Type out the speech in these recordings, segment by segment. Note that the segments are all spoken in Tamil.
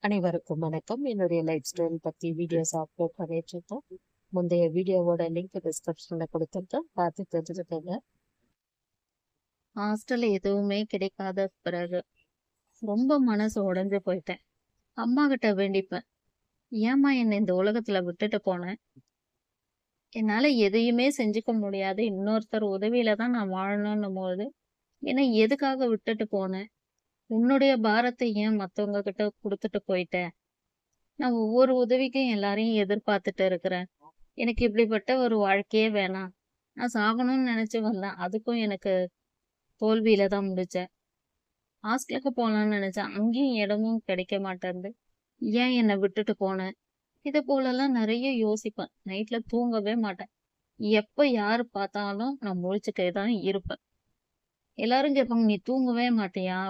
அனைவருக்கும் வணக்கம். என்னுடைய லைஃப் ஸ்டைல் பத்தி வீடியோஸ் அப்லோட் பண்ணிட்டு இருக்கோம். முந்தைய வீடியோவோட லிங்க் டிஸ்கிரிப்ஷன்ல கொடுத்துருக்கேன், பார்த்து தெரிஞ்சுக்கோங்க. ஹாஸ்டல் எதுவுமே கிடைக்காத பிறகு ரொம்ப மனசு உடைஞ்சு போயிட்டேன். அம்மா கிட்ட வேண்டிப்பேன், ஏம்மா என்னை இந்த உலகத்துல விட்டுட்டு போனேன்? என்னால எதையுமே செஞ்சுக்க முடியாது, இன்னொருத்தர் உதவியில தான் நான் வாழணும்னும் போது என்னை எதுக்காக விட்டுட்டு போனேன்? உன்னுடைய பாரத்தை ஏன் மத்தவங்க கிட்ட கொடுத்துட்டு போயிட்டேன்? நான் ஒவ்வொரு உதவிக்கும் எல்லாரையும் எதிர்பார்த்துட்டு இருக்கிறேன். எனக்கு இப்படிப்பட்ட ஒரு வாழ்க்கையே வேணாம். நான் சாகணும்னு நினைச்சு வந்தேன். அதுக்கும் எனக்கு தோல்வியில தான் முடிச்சேன். ஹாஸ்டலுக்கு போலான்னு நினைச்சேன். அங்கேயும் இடமும் கிடைக்க மாட்டேன்து. ஏன் என்னை விட்டுட்டு போனேன்? இது போலலாம் நிறைய யோசிப்பேன். நைட்ல தூங்கவே மாட்டேன். எப்ப யாரு பார்த்தாலும் நான் முழிச்சுட்டே தான் இருப்பேன். எல்லாரும் கேட்பாங்க, நீ தூங்கவே மாட்டியா?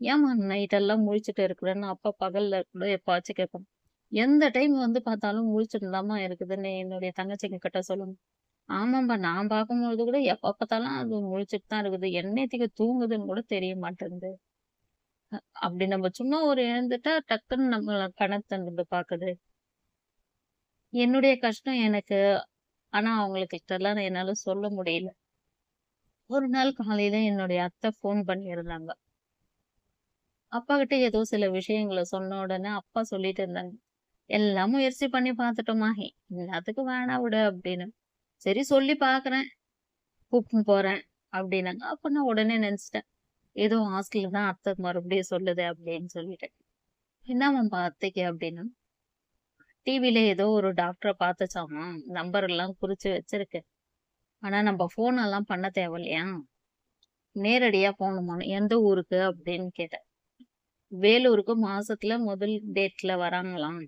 ஏம்மா நைட்டெல்லாம் முழிச்சுட்டு இருக்கிறேன்னு அப்பா பகல்ல கூட எப்பாச்சும் கேட்பாங்க. எந்த டைம் வந்து பார்த்தாலும் முழிச்சுட்டு தாம்மா இருக்குதுன்னு என்னுடைய தங்கச்சிங்க கிட்ட சொல்லுங்க. ஆமாம்பா, நான் பார்க்கும்பொழுது கூட எப்ப பார்த்தாலும் அது முழிச்சுட்டு தான் இருக்குது. எந்நேரத்துக்கு தூங்குதுன்னு கூட தெரிய மாட்டேங்குது. அப்படி நம்ம சும்மா ஒரு எழுந்துட்டா டக்குன்னு நம்மள கனவு தந்துட்டு பாக்குது. என்னுடைய கஷ்டம் எனக்கு, ஆனா அவங்களுக்கு கிட்டலாம் என்னால சொல்ல முடியல. ஒரு நாள் காலையில என்னுடைய அத்தை ஃபோன் பண்ணியிருந்தாங்க. அப்பா கிட்ட ஏதோ சில விஷயங்கள சொன்ன உடனே அப்பா சொல்லிட்டு இருந்தாங்க, எல்லாம் முயற்சி பண்ணி பார்த்துட்டோமா, எல்லாத்துக்கும் வேணா விடு அப்படின்னு. சரி சொல்லி பார்க்குறேன், கூப்பிட்டுன்னு போறேன் அப்படின்னாங்க. அப்ப நான் உடனே நினைச்சிட்டேன், ஏதோ ஹாஸ்டல்ல தான் அத்தை மறுபடியும் சொல்லுது அப்படின்னு சொல்லிட்டு. என்னம்மாப்பா அத்தைக்கு அப்படின்னு. டிவில ஏதோ ஒரு டாக்டரை பார்த்துச்சாமா, நம்பர் எல்லாம் குறிச்சு வச்சிருக்கு. ஆனா நம்ம ஃபோன் எல்லாம் பண்ண தேவையில்லையா, நேரடியா போகணுமா? எந்த ஊருக்கு அப்படின்னு கேட்டேன். வேலூருக்கு மாசத்துல முதல் டேட்ல வராங்களாம்.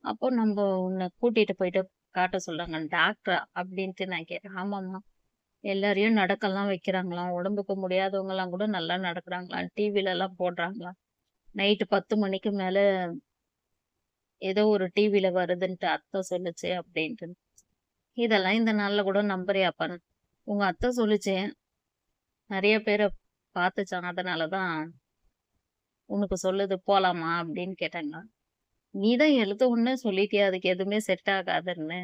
அப்போ நம்ம உன்னை கூட்டிட்டு போயிட்டு காட்ட சொல்றாங்க டாக்டர் அப்படின்ட்டு நான் கேட்டேன். ஆமாம்மா, எல்லாரையும் நடக்கலாம் வைக்கிறாங்களாம், உடம்புக்கு முடியாதவங்க எல்லாம் கூட நல்லா நடக்கிறாங்களாம், டிவில எல்லாம் போடுறாங்களாம். நைட்டு 10 மணிக்கு மேல ஏதோ ஒரு டிவில வருதுன்ட்டு அத்தை சொல்லுச்சு அப்படின்ட்டு. இதெல்லாம் இந்த நாள்ல கூட நம்புறியாப்பான்னு. உங்க அத்தை சொல்லுச்சு, நிறைய பேரை பார்த்துச்சான், அதனாலதான் உனக்கு சொல்லுது, போலாமா அப்படின்னு கேட்டாங்க. நீதான் எழுத ஒண்ணு சொல்லிட்டியா, அதுக்கு எதுவுமே செட் ஆகாதுன்னு.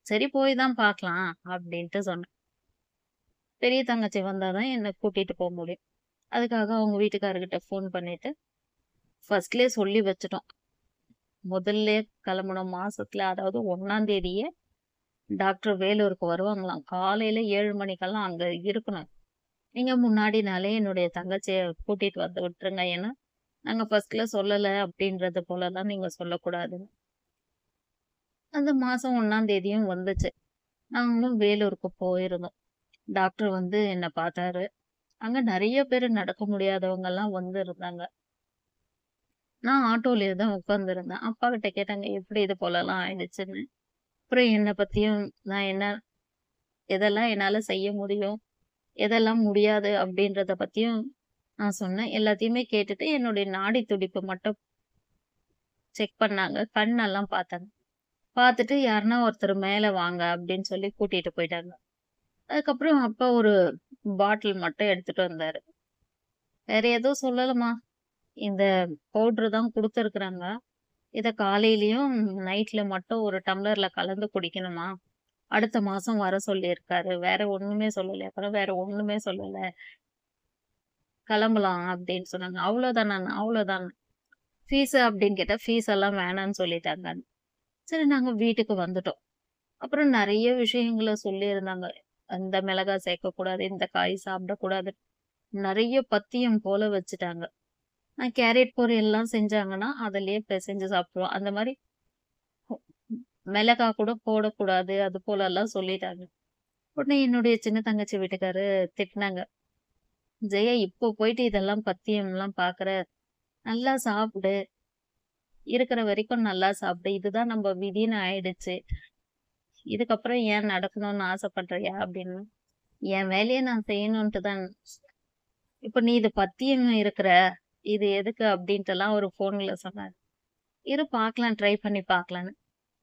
சரி போய் தான் பார்க்கலாம் அப்படின்ட்டு சொன்னேன். பெரிய தங்கச்சி வந்தாதான் என்னை கூட்டிட்டு போக முடியும். அதுக்காக அவங்க வீட்டுக்காரர்கிட்ட ஃபோன் பண்ணிட்டு ஃபர்ஸ்ட்லயே சொல்லி வச்சுட்டோம். முதல்ல கிளம்புன மாசத்துல, அதாவது 1ஆம் தேதியே டாக்டர் வேலூருக்கு வருவாங்களாம். காலையில 7 மணிக்கெல்லாம் அங்க இருக்கணும். நீங்க முன்னாடி நாளே என்னுடைய தங்கச்சிய கூட்டிட்டு வந்து விட்டுருங்க. ஏன்னா நாங்க ஃபர்ஸ்ட்ல சொல்லல அப்படின்றது போலலாம் நீங்க சொல்லக்கூடாது. அந்த மாசம் 1ஆம் தேதியும் வந்துச்சு. நாங்களும் வேலூருக்கு போயிருந்தோம். டாக்டர் வந்து என்ன பார்த்தாரு. அங்க நிறைய பேரு நடக்க முடியாதவங்க எல்லாம் வந்து இருந்தாங்க. நான் ஆட்டோலயே தான் உட்கார்ந்திருந்தேன். அப்பா கிட்ட கேட்டாங்க, எப்படி இது போலலாம் ஆயிடுச்சுன்னு. அப்புறம் என்ன பத்தியும் நான் எதெல்லாம் என்னால செய்ய முடியும், எதெல்லாம் முடியாது அப்படின்றத பத்தியும் நான் சொன்னேன். எல்லாத்தையுமே கேட்டுட்டு என்னுடைய நாடி துடிப்பு மட்டும் செக் பண்ணாங்க. கண்ணெல்லாம் பார்த்தாங்க. பார்த்துட்டு யாருன்னா ஒருத்தர் மேல வாங்க அப்படின்னு சொல்லி கூட்டிட்டு போயிட்டாங்க. அதுக்கப்புறம் அப்பா ஒரு பாட்டில் மட்டும் எடுத்துட்டு வந்தாரு. வேற எதுவும் சொல்லலம்மா. இந்த பவுடர் தான் குடுத்துருக்குறாங்க. இத காலையிலயும் நைட்ல மட்டும் ஒரு டம்ளர்ல கலந்து குடிக்கணுமா. அடுத்த மாசம் வர சொல்லியிருக்காரு. வேற ஒண்ணுமே சொல்லல. அப்புறம் வேற ஒண்ணுமே சொல்லல. கிளம்பலாம் அப்படின்னு சொன்னாங்க. அவ்வளோதானா? அவ்வளோதான். ஃபீஸ் அப்படின்னு கேட்டா, ஃபீஸ் எல்லாம் வேணான்னு சொல்லிட்டாங்க. சரி நாங்க வீட்டுக்கு வந்துட்டோம். அப்புறம் நெறைய விஷயங்கள சொல்லியிருந்தாங்க. இந்த மிளகாய் சேர்க்கக்கூடாது, இந்த காய் சாப்பிடக்கூடாது. நெறைய பத்தியம் போல வச்சுட்டாங்க. நான் கேரட் பொரியல்லாம் செஞ்சாங்கன்னா, அதிலயே பெசஞ்சு சாப்பிட்டுருவோம். அந்த மாரி மிளகாய் கூட போடக்கூடாது. அது போலலாம் சொல்லிட்டாங்க. உடனே என்னுடைய சின்ன தங்கச்சி வீட்டுக்காரு திட்டுனாங்க. ஜெயா, இப்போ போயிட்டு இதெல்லாம் பத்தியம்லாம் பார்க்குற. நல்லா சாப்பிடு. இருக்கிற வரைக்கும் நல்லா சாப்பிடு. இதுதான் நம்ம விதின்னு ஆயிடுச்சு. இதுக்கப்புறம் ஏன் நடக்கணும்னு ஆசைப்படுறியா? அப்படின்னு. என் வேலைய நான் செய்யணுன்ட்டு தான். இப்ப நீ இது பத்தியம் இருக்கிற. இது எதுக்கு அப்படின்ட்டுலாம் ஒரு ஃபோன்ல சொன்னாரு. இரு பார்க்கலாம், ட்ரை பண்ணி பார்க்கலான்னு.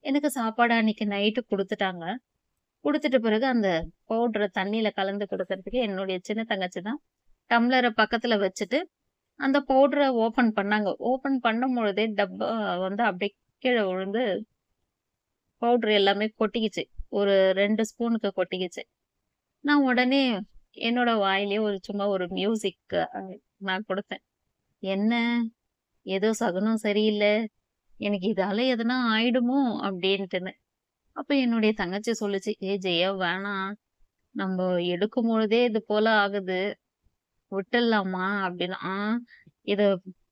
எனக்கு சாப்பாடு அன்னைக்கு நைட்டு குடுத்துட்டாங்க. குடுத்துட்ட பிறகு அந்த பவுடர தண்ணீல கலந்து குடுக்கறதுக்கு என்னுடைய சின்ன தங்கச்சி தான் டம்ளர பக்கத்துல வச்சுட்டு, அந்த பவுடர ஓப்பன் பண்ணாங்க. ஓப்பன் பண்ணும்பொழுதே டப்பா வந்து அப்படியே கீழ விழுந்து பவுடர் எல்லாமே கொட்டிக்கிச்சு. ஒரு 2 ஸ்பூனுக்கு கொட்டிக்கிச்சு. நான் உடனே என்னோட வாயிலேயே சும்மா ஒரு மியூசிக் நான் குடுத்தேன். "என்ன? ஏதோ சகுனம் சரியில்ல. எனக்கு இதால எதனா ஆயிடுமோ?" அப்படின்ட்டுன்னு. அப்ப என்னுடைய தங்கச்சி சொல்லுச்சு, "ஏய் ஜெயா வேணாம். நம்ப எடுக்கும்பொழுதே இது போல ஆகுது. விட்டுடலாமா?" அப்படின்னு. இத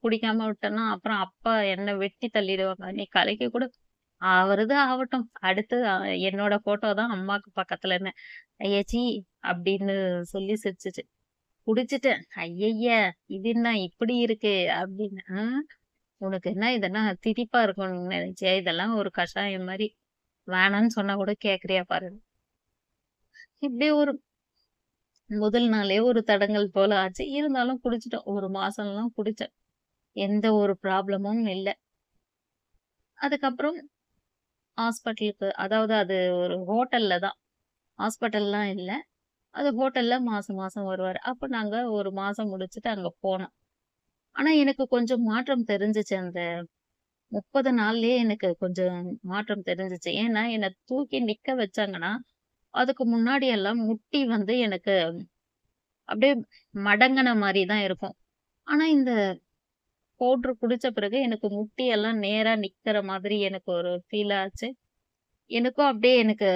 குடிக்காம விட்டேன்னா, அப்புறம் அப்பா என்ன வெட்டி தள்ளிடுவாங்க. நீ கலக்கி குடு. ஆவறது ஆவட்டும். அடுத்து என்னோட ஃபோட்டோ தான் அம்மாக்கு பக்கத்துல நின்னு, "ஐய ச்சீ" அப்படின்னு சொல்லி சிரிச்சுச்சு. குடிச்சுட்டேன். "ஐயய்ய! இது என்ன இப்படி இருக்கு?" அப்படின்னு. உனக்கு என்ன இதெல்லாம் திதிப்பா இருக்கும்னு நெனச்சியா? இதெல்லாம் ஒரு கஷாயம் மாரி. வேணான்னு சொன்னா கூட கேட்கறியா பாரு." இப்படி ஒரு முதல் நாளே ஒரு தடங்கல் போல ஆச்சு. இருந்தாலும் குடிச்சுட்டோம். 1 மாசம்லாம் குடிச்சேன். எந்த ஒரு ப்ராப்ளமும் இல்ல. அதுக்கப்புறம் ஹாஸ்பிட்டலுக்கு அதாவது அது ஒரு ஹோட்டல்ல தான். ஹாஸ்பிட்டல்லாம் இல்ல. அது ஹோட்டல்ல மாசம் மாசம் வருவாரு. அப்ப நாங்க 1 மாசம் முடிச்சுட்டு அங்க போனோம். ஆனா எனக்கு கொஞ்சம் மாற்றம் தெரிஞ்சுச்சு. அந்த 30 நாள்லயே எனக்கு கொஞ்சம் மாற்றம் தெரிஞ்சுச்சு. ஏன்னா, என்ன தூக்கி நிக்க வச்சாங்கன்னா, அதுக்கு முன்னாடி எல்லாம் முட்டி வந்து எனக்கு அப்படியே மடங்குன மாரி தான் இருக்கும். ஆனா இந்த பவுடர் குடிச்ச பிறகு எனக்கு முட்டியெல்லாம் நேரா நிக்கிற மாதிரி எனக்கு ஒரு ஃபீல் ஆச்சு. எனக்கும் அப்படியே எனக்கு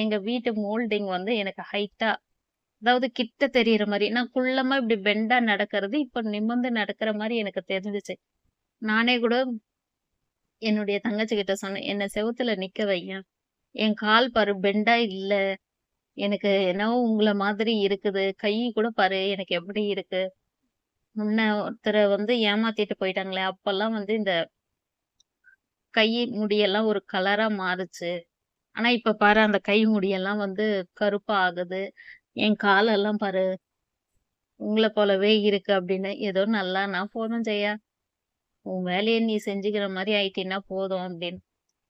எங்க வீட்டு மோல்டிங் வந்து எனக்கு ஹைட்டா அதாவது கிட்ட தெரியிற மாரி. நான் குள்ளமா இப்படி பெண்டா நடக்கிறது, இப்ப நிமிர்ந்து நடக்கிற மாரி எனக்கு தெரிஞ்சுச்சு. நானே கூட என்னுடைய தங்கச்சி கிட்ட சொன்னேன். "என்ன செவுத்துல நிக்க வையேன். என் கால் பாரு பெண்டா இல்ல. எனக்கு என்னவோ உங்கள மாதிரி இருக்குது. கை கூட பாரு எனக்கு எப்படி இருக்கு. முன்ன ஒருத்தர வந்து ஏமாத்திட்டு போயிட்டாங்களே, அப்பல்லாம் வந்து இந்த கை முடியெல்லாம் ஒரு கலரா மாறுச்சு. ஆனா இப்ப பாரு அந்த கை முடியெல்லாம் வந்து கருப்பா ஆகுது. என் காலெல்லாம் பாரு உங்கள போலவே இருக்கு" அப்படின்னு. ஏதோ நல்லானா போதும் ஜெயா. உன் வேலைய நீ செஞ்சுக்கிற மாரி ஆயிட்டீன்னா போதும் அப்படின்னு.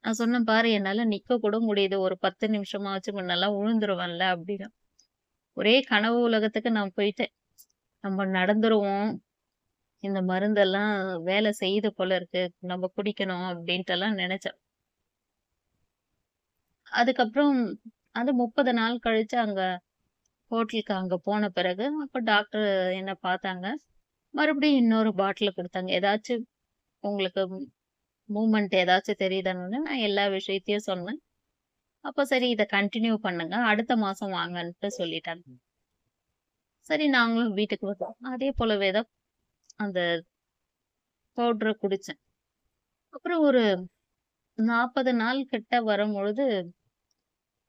நான் சொன்னேன், "பாரு என்னால நிக்க கூட முடியுது. ஒரு 10 நிமிஷமாச்சும் முன்னலாம் விழுந்துருவேன்ல" அப்படின்னு. ஒரே கனவு உலகத்துக்கு நான் போயிட்டேன். நம்ம நடந்துருவோம். இந்த மருந்தெல்லாம் வேலை செய்யுது போல இருக்கு. நம்ம குடிக்கணும் அப்படின்ட்டுலாம் நெனச்சேன். அதுக்கப்புறம் அது 30 நாள் கழிச்சு அங்க ஹோட்டலுக்கு அங்க போன பிறகு, அப்ப டாக்டர் என்ன பார்த்தாங்க. மறுபடியும் இன்னொரு பாட்டில் குடுத்தாங்க. "ஏதாச்சும் உங்களுக்கு மூவ்மெண்ட் ஏதாச்சும் தெரியுதான்னு?" நான் எல்லா விஷயத்தையும் சொன்னேன். அப்ப சரி இத கன்டின்யூ பண்ணுங்க. அடுத்த மாசம் வாங்கன்ட்டு சொல்லிட்டாங்க. சரி நாங்களும் வீட்டுக்கு வந்தோம். அதே போலவே தான் அந்த பவுடர குடிச்சேன். அப்புறம் ஒரு 40 நாள் கிட்ட வரும்பொழுது,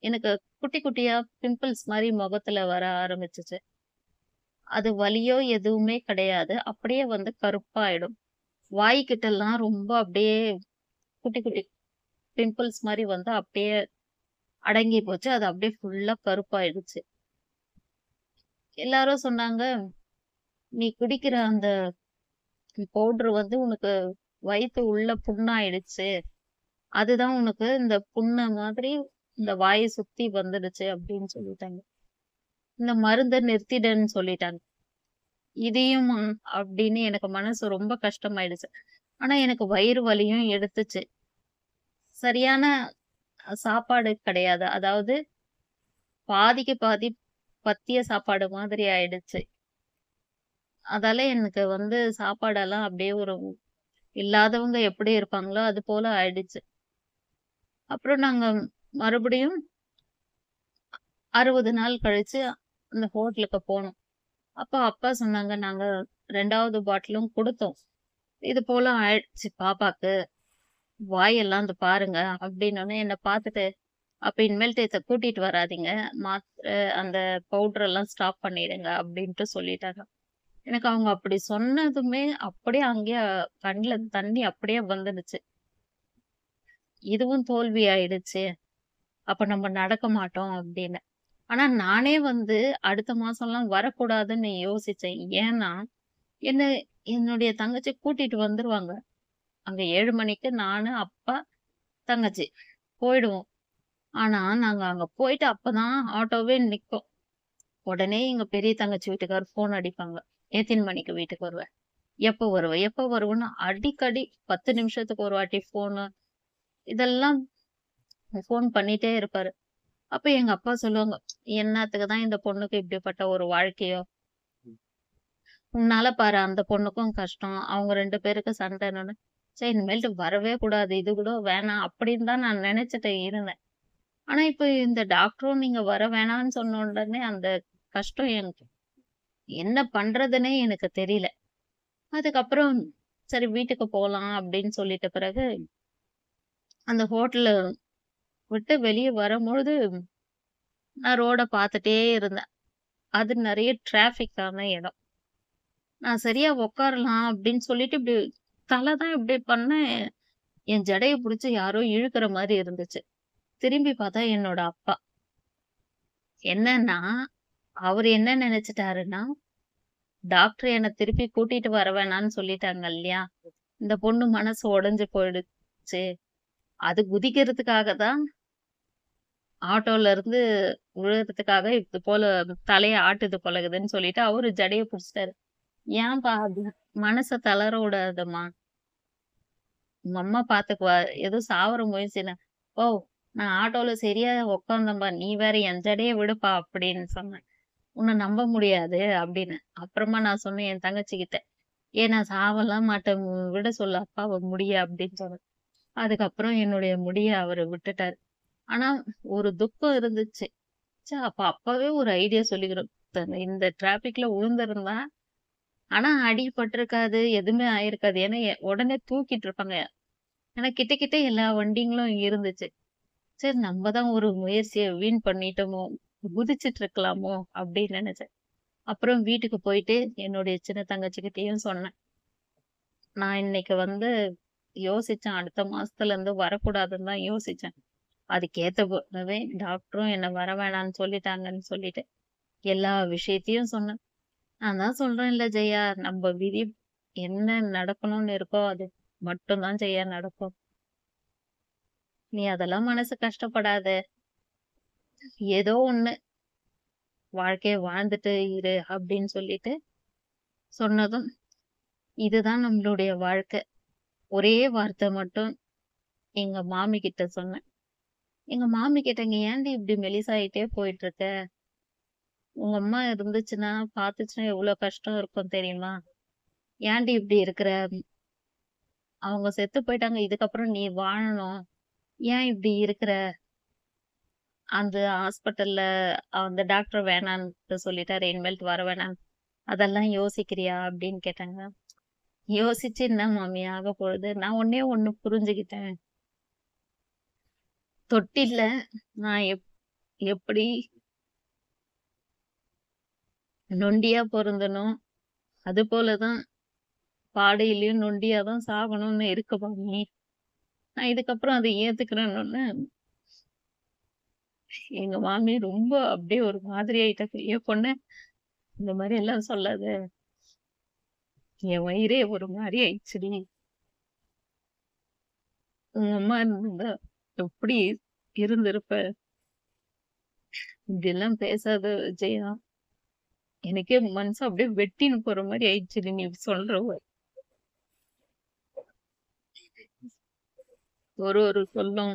எனக்கு குட்டி குட்டியா பிம்பிள்ஸ் மாரி முகத்துல வர ஆரம்பிச்சுச்சு. அது வலியோ எதுவுமே கிடையாது. அப்படியே வந்து கருப்பாயிடும். வாய்க்கிட்டலாம் ரொம்ப அப்படியே குட்டி குட்டி பிம்பிள்ஸ் மாரி வந்து அப்படியே அடங்கி போச்சு. அது அப்படியே ஃபுல்லா கருப்பாயிடுச்சு. எல்லாரும் சொன்னாங்க, "நீ குடிக்கிற அந்த பவுடர் வந்து உனக்கு வயித்து உள்ள புண்ணாயிடுச்சு. அதுதான் உனக்கு இந்த புண்ண மாதிரி இந்த வாய சுத்தி வந்துடுச்சு" அப்படின்னு சொல்லிட்டாங்க. இந்த மருந்த நிறுத்திடுன்னு சொல்லிட்டாங்க. இதையுமா அப்படின்னு எனக்கு மனசு ரொம்ப கஷ்டமாயிடுச்சு. ஆனா எனக்கு வயிறு வலியும் எடுத்துச்சு. சரியான சாப்பாடு கிடையாது. அதாவது பாதிக்கு பாதி பத்திய சாப்பாடு மாதிரி ஆயிடுச்சு. அதால எனக்கு வந்து சாப்பாடெல்லாம் அப்படியே ஒரு இல்லாதவங்க எப்படி இருப்பாங்களோ, அது போல ஆயிடுச்சு. அப்புறம் நாங்க மறுபடியும் 60 நாள் கழிச்சு அந்த ஹோட்டலுக்கு போனோம். அப்ப அப்பா சொன்னாங்க, "நாங்க 2வது பாட்டிலும் குடுத்தோம். இது போல ஆயிடுச்சு பாப்பாக்கு. வாயெல்லாம் இந்த பாருங்க" அப்படின்னோனே என்ன பார்த்துட்டு, "அப்ப இனிமேல்ட்டு இத கூட்டிட்டு வராதீங்க. அந்த பவுடர் எல்லாம் ஸ்டாப் பண்ணிடுங்க" அப்படின்ட்டு சொல்லிட்டாங்க. எனக்கு அவங்க அப்படி சொன்னதுமே, அப்படியே அங்கேயே கண்ல தண்ணி அப்படியே வந்துடுச்சு. இதுவும் தோல்வி ஆயிடுச்சு. அப்ப நம்ம நடக்க மாட்டோம் அப்படின்னு. ஆனா நானே வந்து அடுத்த மாசம்லாம் வரக்கூடாதுன்னு யோசிச்சேன். ஏன்னா, என்ன என்னுடைய தங்கச்சி கூட்டிட்டு வந்துருவாங்க. அங்க 7 மணிக்கு நானு, அப்பா, தங்கச்சி போயிடுவோம். ஆனா, நாங்க அங்க போயிட்டு அப்பதான் ஆட்டோவே நிக்கும். உடனே எங்க பெரிய தங்கச்சி வீட்டுக்காரர் ஃபோன் அடிப்பாங்க. "எத்தன மணிக்கு வீட்டுக்கு வருவ?" எப்ப வருவ? எப்ப வருவன்னு அடிக்கடி 10 நிமிஷத்துக்கு ஒரு வாட்டி ஃபோனு, இதெல்லாம் ஃபோன் பண்ணிட்டே இருப்பாரு. அப்ப எங்க அப்பா சொல்லுவாங்க, "என்னாத்துக்கு தான் இந்த பொண்ணுக்கு இப்படிப்பட்ட ஒரு வாழ்க்கையோ? உன்னால பாரு அந்த பொண்ணுக்கும் கஷ்டம். அவங்க 2 பேருக்கு சண்டைன்னு." சரி இனிமேல்ட்டு வரவே கூடாது. இது கூட வேணாம் அப்படின்னு தான் நான் நெனச்சுட்டு இருந்தேன். ஆனா இப்ப இந்த டாக்டரும் நீங்க வர வேணான்னு சொன்ன உடனே அந்த கஷ்டம் எனக்கு என்ன பண்றதுன்னே எனக்கு தெரியல. அதுக்கப்புறம் சரி வீட்டுக்கு போலாம் அப்படின்னு சொல்லிட்ட பிறகு, அந்த ஹோட்டல விட்டு வெளிய வரும்பொழுது நான் ரோட பார்த்துட்டே இருந்தேன். அது நெறைய டிராஃபிக்கான இடம். நான் சரியா உட்காரலாம் அப்படின்னு சொல்லிட்டு இப்படி தல தான் இப்படி பண்ணேன். என் ஜடைய புடிச்சு யாரோ இழுக்கிற மாரி இருந்துச்சு. திரும்பி பார்த்தா என்னோட அப்பா. என்னன்னா, அவரு என்ன நெனச்சுட்டாருன்னா, டாக்டர் என்ன திருப்பி கூட்டிட்டு வர வேணான்னு சொல்லிட்டாங்க இல்லையா? இந்த பொண்ணு மனசு உடைஞ்சு போயிடுச்சு. அது குதிக்கிறதுக்காக தான் ஆட்டோல இருந்து விழுறதுக்காக இது போல தலைய ஆட்டுது போலக்குதுன்னு சொல்லிட்டு அவரு ஜடைய புடிச்சுட்டாரு. ஏன்பா அது மனச தளர விடாதம்மா. உங்க அம்மா பாத்துக்குவா. ஏதோ சாவற முயற்சின்னு. ஓ! நான் ஆட்டோல சரியா உட்காந்தேன்பா. நீ வேற என் ஜடைய விடுப்பா அப்படின்னு சொன்னேன். உன்ன நம்ப முடியாது அப்படின்னு. அப்புறமா நான் சொன்னேன் என் தங்கச்சிகிட்ட. ஏன் நான் சாவலாம் மாட்டேன். விட சொல்லு அப்பாவ முடிய அப்படின்னு சொன்னேன். அதுக்கப்புறம் என்னுடைய முடிய அவரு விட்டுட்டாரு. ஆனா ஒரு துக்கம் இருந்துச்சு. அப்ப அப்பவே ஒரு ஐடியா சொல்லிக்கிறோம். இந்த டிராபிக்ல விழுந்திருந்தா, ஆனா அடிபட்டுருக்காது, எதுவுமே ஆயிருக்காது. ஏன்னா உடனே தூக்கிட்டு இருப்பாங்க. ஏன்னா கிட்ட கிட்ட எல்லா வண்டிங்களும் இருந்துச்சு. சரி நம்ம தான் ஒரு முயற்சிய வீண் பண்ணிட்டோமோ! குதிச்சுட்டு இருக்கலாமோ! அப்படின்னு நெனச்சேன். அப்புறம் வீட்டுக்கு போயிட்டு என்னுடைய சின்ன தங்கச்சிகிட்டயும் சொன்னேன். நான் இன்னைக்கு வந்து யோசிச்சேன். அடுத்த மாசத்துலருந்து வரக்கூடாதுன்னு தான் யோசிச்சேன். அதுக்கேத்த போலவே டாக்டரும் என்ன வர வேணான்னு சொல்லிட்டாங்கன்னு சொல்லிட்டு, எல்லா விஷயத்தையும் சொன்னேன். நான் தான் சொல்றேன்ல ஜெயா, நம்ப விதி என்ன நடக்கணும்னு இருக்கோ, அது மட்டும் தான் ஜெயா நடக்கும். நீ அதெல்லாம் மனசு கஷ்டப்படாத. ஏதோ ஒண்ணு வாழ்க்கைய வாழ்ந்துட்டு இரு அப்படின்னு சொல்லிட்டு சொன்னதும், இதுதான் நம்மளுடைய வாழ்க்கை. ஒரே வார்த்தை மட்டும் எங்க மாமி கிட்ட சொன்னேன். எங்க மாமி கேட்டாங்க, "ஏன்டி இப்படி மெலிசாயிட்டே போயிட்டு இருக்க? உங்க அம்மா இருந்துச்சுன்னா, பாத்துச்சுன்னா எவ்ளோ கஷ்டம் இருக்கும் தெரியுமா? ஏன்டி இப்படி இருக்கிற? அவங்க செத்து போயிட்டாங்க. இதுக்கப்புறம் நீ வாழணும். ஏன் இப்படி இருக்கிற? அந்த ஹாஸ்பிட்டல்ல அந்த டாக்டர் வேணான்ட்டு சொல்லிட்டாரு. இனிமேல்ட்டு வர வேணான்னு. அதெல்லாம் யோசிக்கிறியா?" அப்படின்னு கேட்டாங்க. யோசிச்சு என்ன மாமி ஆகப்போகுது? நான் ஒண்ணே ஒண்ணு புரிஞ்சுகிட்டேன். தொட்டில்ல நான் எப்படி நொண்டியா பொறந்தனோ, அதுபோல தான் பாடையிலயும் நொண்டியா தான் சாகணும்னு இருக்கு மாமி. நான் இதுக்கப்புறம் அத ஏத்துக்கிறேன்னோனே, எங்க மாமி ரொம்ப அப்படியே ஒரு மாதிரி ஆயிட்டாங்க. "ஏன் பொண்ணு இந்த மாரி எல்லாம் சொல்லாத. என் வயிறே ஒரு மாரி ஆயிடுச்சுடி. உங்க அம்மா இருந்திருந்தா எப்படி இருந்திருப்ப? இப்படியெல்லாம் பேசாத ஜெயா. எனக்கே மனசு அப்படியே வெட்டின்னு போற மாரி ஆயிடுச்சுடி நீ சொல்ற ஒரு ஒரு சொல்லும்.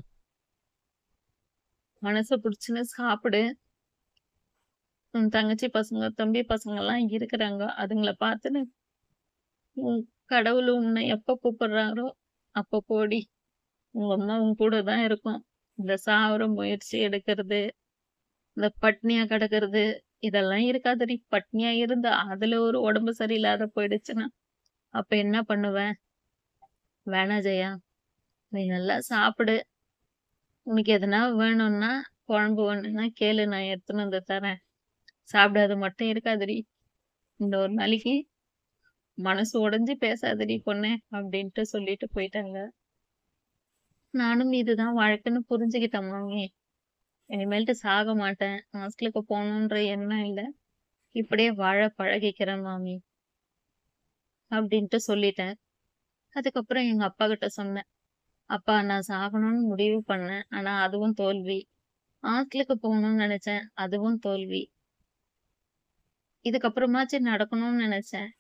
மனச புடிச்சுன்னு சாப்பிடு. உன் தங்கச்சி பசங்க, தம்பி பசங்கலாம் இருக்கிறாங்க. அதுங்கள பார்த்துன்னு உன் கடவுள் உன்னை எப்ப கூப்பிடுறாரோ, அப்ப போடி. உங்க அம்மா உன் கூட தான் இருக்கும். இந்த சாவர முயற்சி எடுக்கிறது, இந்த பட்னியா கிடக்கிறது, இதெல்லாம் இருக்காதுடி. பட்னியா இருந்தா, அதுல ஒரு உடம்பு சரியில்லாத போயிடுச்சுன்னா, அப்ப என்ன பண்ணுவ? வேணாம் ஜெயா. நீ நல்லா சாப்பிடு. உனக்கு எதனா வேணும்னா, குழம்பு வேணும்னா கேளு நான் எடுத்துன்னு வந்து தரேன். சாப்பிடாத மட்டும் இருக்காதடி. இந்த ஒரு நாளைக்கு மனசு உடைஞ்சு பேசாதடி பொண்ணே! அப்டின்ட்டு சொல்லிட்டு போயிட்டாங்க. நானும் இதுதான் வாழ்க்கைன்னு புரிஞ்சுக்கிட்டேன் மாமி. இனிமேல்ட்டு சாக மாட்டேன். ஹாஸ்டலுக்கு போணுன்ற எண்ணம் இல்ல. இப்படியே வாழ பழகிக்கிறேன் மாமி. அப்டின்ட்டு சொல்லிட்டேன். அதுக்கப்புறம் எங்க அப்பா கிட்ட சொன்னேன். அப்பா நான் சாகணும்னு முடிவு பண்ணேன். ஆனா அதுவும் தோல்வி. ஹாஸ்டலுக்கு போகணும்னு நெனச்சேன். அதுவும் தோல்வி. இதுக்கப்புறமாச்சும் நடக்கணும்னு நெனச்சேன்.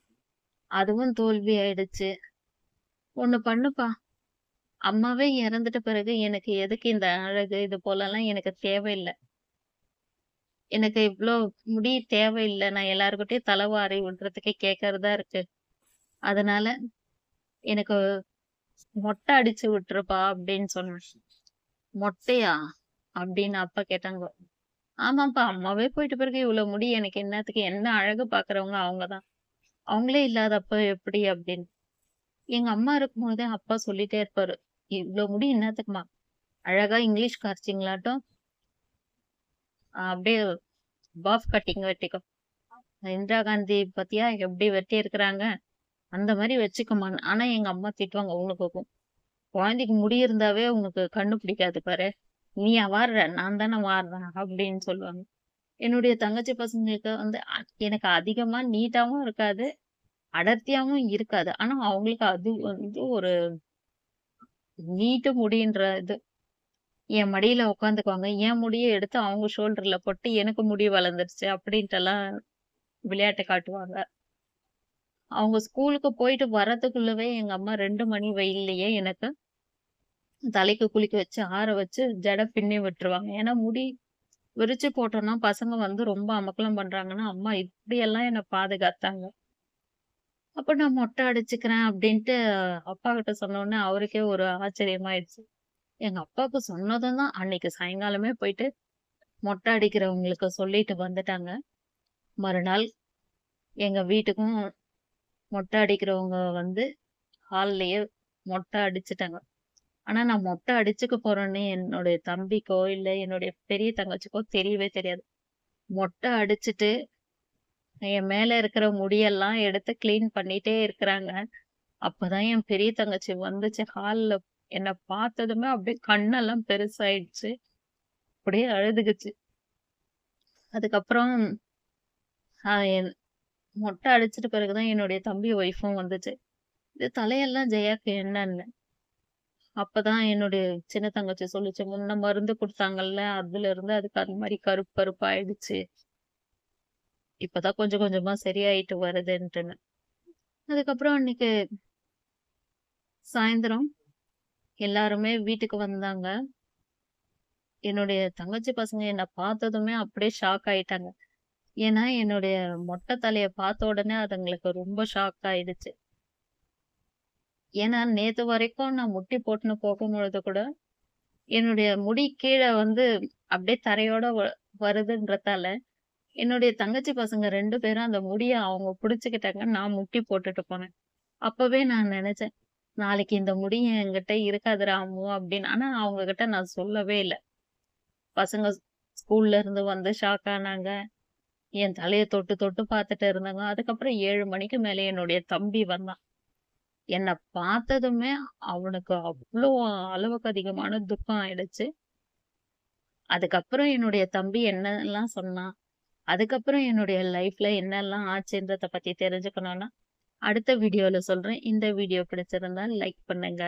அதுவும் தோல்வி ஆயிடுச்சு. ஒண்ணு பண்ணுப்பா, அம்மாவே இறந்துட்ட பிறகு எனக்கு எதுக்கு இந்த அழகு? இது போலலாம் எனக்கு தேவையில்ல. எனக்கு இவ்ளோ முடி தேவையில்ல. நான் எல்லார்கிட்டயும் தல வாரி விடுறதுக்கே கேட்கறதா இருக்கு. அதனால எனக்கு மொட்டை அடிச்சு விட்டுருப்பா அப்படின்னு சொன்னேன். மொட்டையா? அப்படின்னு அப்பா கேட்டாங்க. ஆமாப்பா, அம்மாவே போயிட்ட பிறகு இவ்ளோ முடி எனக்கு என்னத்துக்கு? என்ன அழகு பார்க்குறவங்க அவங்க தான். அவங்களே இல்லாதப்ப எப்படி? அப்படின்னு. எங்க அம்மா இருக்கும்போதே அப்பா சொல்லிட்டே இருப்பாரு. "இவ்ளோ முடி என்னத்துக்குமா? அழகா இங்கிலீஷ் காய்ச்சிங்களாட்டும் அப்படியே பாப் கட்டிங் வெட்டிக்கோ. இந்திரா காந்தி பாத்தியா எப்படி வெட்டியிருக்கிறாங்க? அந்த மாரி வச்சுக்கோமான்னு." ஆனா எங்க அம்மா திட்டுவாங்க. "உனக்கு குழந்தைக்கு முடி இருந்தாவே உனக்கு கண்ணு பிடிக்காது பாரு. நீயா வார்ற? நான் தானே வார்றேன்." அப்படின்னு சொல்லுவாங்க. என்னுடைய தங்கச்சி பசங்களுக்கு வந்து எனக்கு அதிகமா நீட்டாவும் இருக்காது, அடர்த்தியாவும் இருக்காது. ஆனா அவங்களுக்கு அது வந்து ஒரு நீட்டு முடின்ற இது. என் மடியில உட்காந்துக்குவாங்க. என் முடிய எடுத்து அவங்க ஷோல்டர்ல போட்டு எனக்கு முடி வளர்ந்துருச்சு அப்படின்ட்டுலாம் விளையாட்டு காட்டுவாங்க. அவங்க ஸ்கூலுக்கு போயிட்டு வரதுக்குள்ளவே எங்க அம்மா 2 மணி வெயில்லயே எனக்கு தலைக்கு குளிக்க வச்சு, ஆற வச்சு, ஜட பின்னி விட்டுருவாங்க. ஏன்னா முடி விரிச்சு போட்டோம்னா பசங்க வந்து ரொம்ப அமர்க்களம் பண்றாங்கன்னா, அம்மா இப்படியெல்லாம் என்ன பாதுகாத்தாங்க. அப்ப நான் மொட்டை அடிச்சுக்கிறேன் அப்படின்ட்டு அப்பாகிட்ட சொன்னோனே அவருக்கே ஒரு ஆச்சரியமாயிடுச்சு. எங்க அப்பாவுக்கு சொன்னதும் தான் அன்னைக்கு சாயங்காலமே போயிட்டு மொட்டை அடிக்கிறவங்களுக்கு சொல்லிட்டு வந்துட்டாங்க. மறுநாள் எங்க வீட்டுக்கும் மொட்டை அடிக்கிறவங்க வந்து ஹால்லயே மொட்டை அடிச்சுட்டாங்க. ஆனா நான் மொட்டை அடிச்சுக்க போறேன்னு என்னுடைய தம்பிக்கோ, இல்ல என்னுடைய பெரிய தங்கச்சிக்கோ தெரியவே தெரியாது. மொட்டை அடிச்சுட்டு என் மேல இருக்கிற முடியெல்லாம் எடுத்து கிளீன் பண்ணிட்டே இருக்கிறாங்க. அப்பதான் என் பெரிய தங்கச்சி வந்துச்சு ஹால்ல. என்ன பார்த்ததுமே அப்படியே கண்ணெல்லாம் பெருசாயிடுச்சு. அப்படியே அழுதுகிச்சு. அதுக்கப்புறம் என் மொட்டை அடிச்சிட்ட பிறகு தான் என்னுடைய தம்பி ஒய்ஃபும் வந்துச்சு. "இது தலையெல்லாம் ஜெயாக்கு என்னன்னு?" அப்பதான் என்னுடைய சின்ன தங்கச்சி சொல்லுச்சு. "முன்ன மருந்து குடுத்தாங்கல்ல, அதுலருந்து அதுக்கு அந்த மாரி கருப்பு கருப்பா ஆயிடுச்சு. இப்பதான் கொஞ்சம் கொஞ்சமா சரியாயிட்டு வருதுன்ட்டுன்னு." அதுக்கப்புறம் அன்னைக்கு சாயந்தரம் எல்லாருமே வீட்டுக்கு வந்தாங்க. என்னுடைய தங்கச்சி பசங்க என்ன பார்த்ததுமே அப்படியே ஷாக் ஆயிட்டாங்க. ஏன்னா, என்னுடைய மொட்டை தலைய பார்த்த உடனே அதுங்களுக்கு ரொம்ப ஷாக் ஆயிடுச்சு. ஏன்னா, நேத்து வரைக்கும் நான் முட்டி போட்டுன்னு போகும்பொழுது கூட, என்னுடைய முடி கீழ வந்து அப்படியே தரையோட வருதுன்றதால, என்னுடைய தங்கச்சி பசங்க 2 பேரும் அந்த முடிய அவங்க புடிச்சுக்கிட்டாங்க. நான் முட்டி போட்டுட்டு போனேன். அப்பவே நான் நெனச்சேன், "நாளைக்கு இந்த முடி என்கிட்ட இருக்காது ராமு" அப்படின்னு. ஆனா, அவங்க கிட்ட நான் சொல்லவே இல்ல. பசங்க ஸ்கூல்ல இருந்து வந்து ஷாக் ஆனாங்க. என் தலைய தொட்டு தொட்டு பார்த்துட்டு இருந்தாங்க. அதுக்கப்புறம் 7 மணிக்கு மேல என்னுடைய தம்பி வந்தான். என்ன பார்த்ததுமே அவனுக்கு அவ்ளோ அளவுக்கு அதிகமான துக்கம் ஆயிடுச்சு. அதுக்கப்புறம் என்னுடைய தம்பி என்னலாம் சொன்னான், அதுக்கப்புறம் என்னுடைய லைஃப்ல என்னலாம் ஆச்சுன்றத பத்தி தெரிஞ்சுக்கணும்னா, அடுத்த வீடியோல சொல்றேன். இந்த வீடியோ பிடிச்சிருந்தா லைக் பண்ணுங்க.